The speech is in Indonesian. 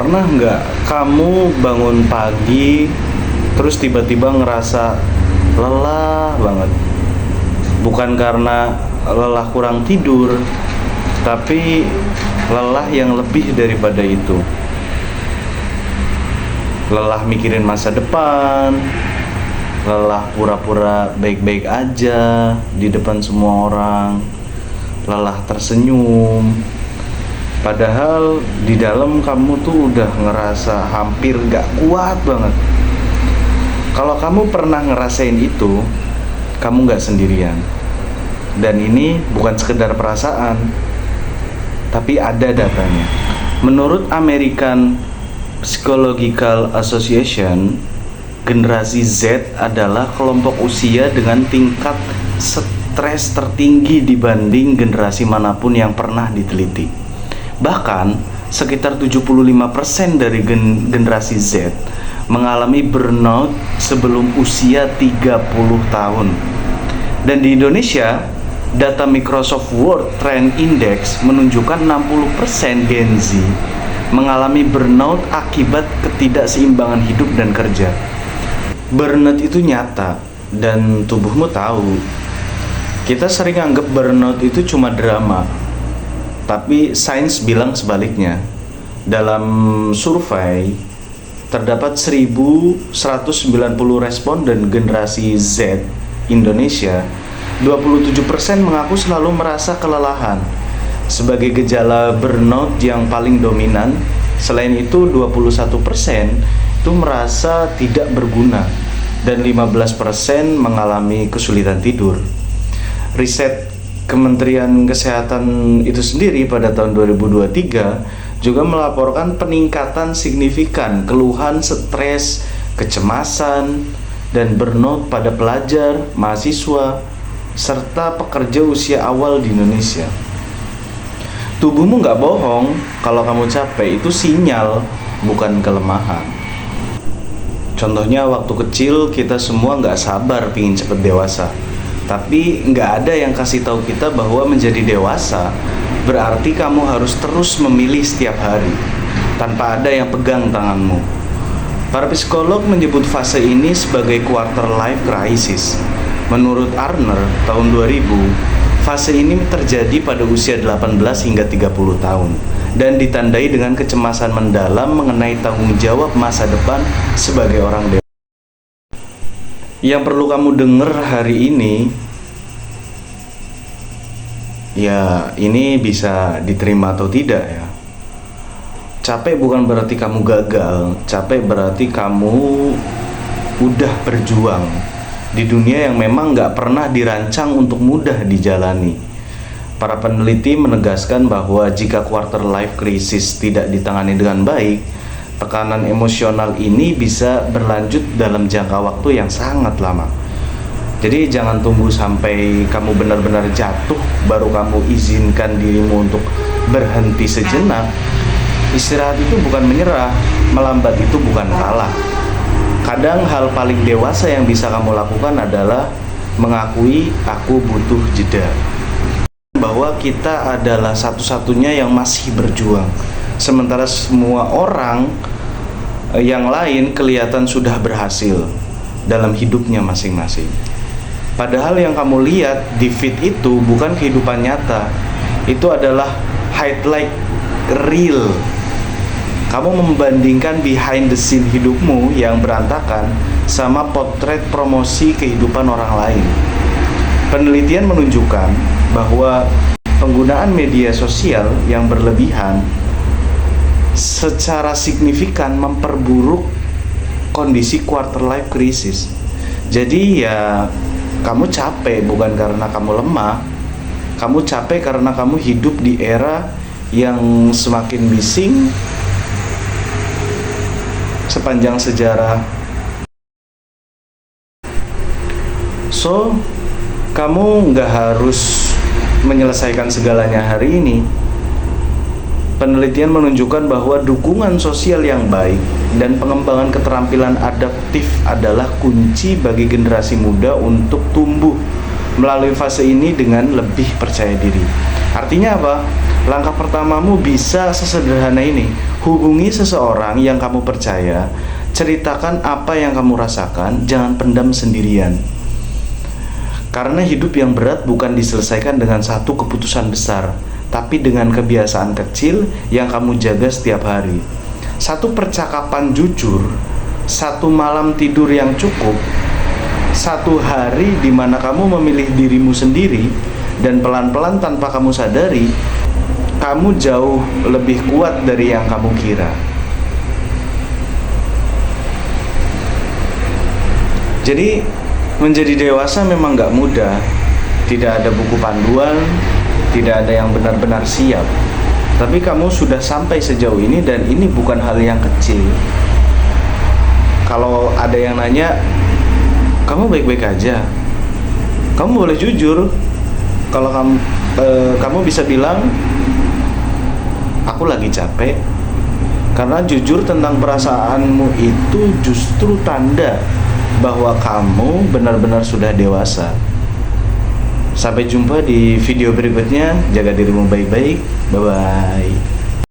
Pernah nggak kamu bangun pagi terus tiba-tiba ngerasa lelah banget? Bukan karena lelah kurang tidur, tapi lelah yang lebih daripada itu. Lelah mikirin masa depan, lelah pura-pura baik-baik aja di depan semua orang, lelah tersenyum. Padahal di dalam kamu tuh udah ngerasa hampir gak kuat banget. Kalau kamu pernah ngerasain itu, kamu gak sendirian. Dan ini bukan sekedar perasaan, tapi ada datanya. Menurut American Psychological Association, generasi Z adalah kelompok usia dengan tingkat stres tertinggi dibanding generasi manapun yang pernah diteliti. Bahkan sekitar 75% dari generasi Z mengalami burnout sebelum usia 30 tahun. Dan di Indonesia, data Microsoft World Trend Index menunjukkan 60% Gen Z mengalami burnout akibat ketidakseimbangan hidup dan kerja. Burnout itu nyata dan tubuhmu tahu. Kita sering anggap burnout itu cuma drama, tapi sains bilang sebaliknya. Dalam survei, terdapat 1.190 responden generasi Z Indonesia. 27% mengaku selalu merasa kelelahan sebagai gejala burnout yang paling dominan. Selain itu, 21% itu merasa tidak berguna dan 15% mengalami kesulitan tidur. Riset Kementerian Kesehatan itu sendiri pada tahun 2023 juga melaporkan peningkatan signifikan keluhan stres, kecemasan, dan burnout pada pelajar, mahasiswa, serta pekerja usia awal di Indonesia. Tubuhmu nggak bohong, kalau kamu capek itu sinyal, bukan kelemahan. Contohnya waktu kecil kita semua nggak sabar pingin cepet dewasa. Tapi nggak ada yang kasih tahu kita bahwa menjadi dewasa berarti kamu harus terus memilih setiap hari tanpa ada yang pegang tanganmu. Para psikolog menyebut fase ini sebagai quarter life crisis. Menurut Arner tahun 2000, fase ini terjadi pada usia 18 hingga 30 tahun dan ditandai dengan kecemasan mendalam mengenai tanggung jawab masa depan sebagai orang dewasa. Yang perlu kamu dengar hari ini, ya ini bisa diterima atau tidak ya. Capek bukan berarti kamu gagal, capek berarti kamu udah berjuang di dunia yang memang gak pernah dirancang untuk mudah dijalani. Para peneliti menegaskan bahwa jika quarter life crisis tidak ditangani dengan baik, tekanan emosional ini bisa berlanjut dalam jangka waktu yang sangat lama. Jadi jangan tunggu sampai kamu benar-benar jatuh baru kamu izinkan dirimu untuk berhenti sejenak. Istirahat itu bukan menyerah, melambat itu bukan kalah. Kadang hal paling dewasa yang bisa kamu lakukan adalah mengakui aku butuh jeda. Bahwa kita adalah satu-satunya yang masih berjuang. Sementara semua orang yang lain kelihatan sudah berhasil dalam hidupnya masing-masing. Padahal yang kamu lihat di feed itu bukan kehidupan nyata. Itu adalah highlight reel. Kamu membandingkan behind the scene hidupmu yang berantakan sama potret promosi kehidupan orang lain. Penelitian menunjukkan bahwa penggunaan media sosial yang berlebihan secara signifikan memperburuk kondisi quarter life crisis. Jadi ya kamu capek bukan karena kamu lemah. Kamu capek karena kamu hidup di era yang semakin bising sepanjang sejarah. So, kamu nggak harus menyelesaikan segalanya hari ini. Penelitian menunjukkan bahwa dukungan sosial yang baik dan pengembangan keterampilan adaptif adalah kunci bagi generasi muda untuk tumbuh melalui fase ini dengan lebih percaya diri. Artinya apa? Langkah pertamamu bisa sesederhana ini. Hubungi seseorang yang kamu percaya, ceritakan apa yang kamu rasakan, jangan pendam sendirian. Karena hidup yang berat bukan diselesaikan dengan satu keputusan besar, tapi dengan kebiasaan kecil yang kamu jaga setiap hari. Satu percakapan jujur, satu malam tidur yang cukup, satu hari di mana kamu memilih dirimu sendiri, dan pelan-pelan tanpa kamu sadari, kamu jauh lebih kuat dari yang kamu kira. Jadi menjadi dewasa memang gak mudah. Tidak ada buku panduan, tidak ada yang benar-benar siap. Tapi kamu sudah sampai sejauh ini, dan ini bukan hal yang kecil. Kalau ada yang nanya, kamu baik-baik aja, kamu boleh jujur. Kalau kamu bisa bilang, aku lagi capek. Karena jujur tentang perasaanmu itu justru tanda bahwa kamu benar-benar sudah dewasa. Sampai jumpa di video berikutnya. Jaga dirimu baik-baik. Bye-bye.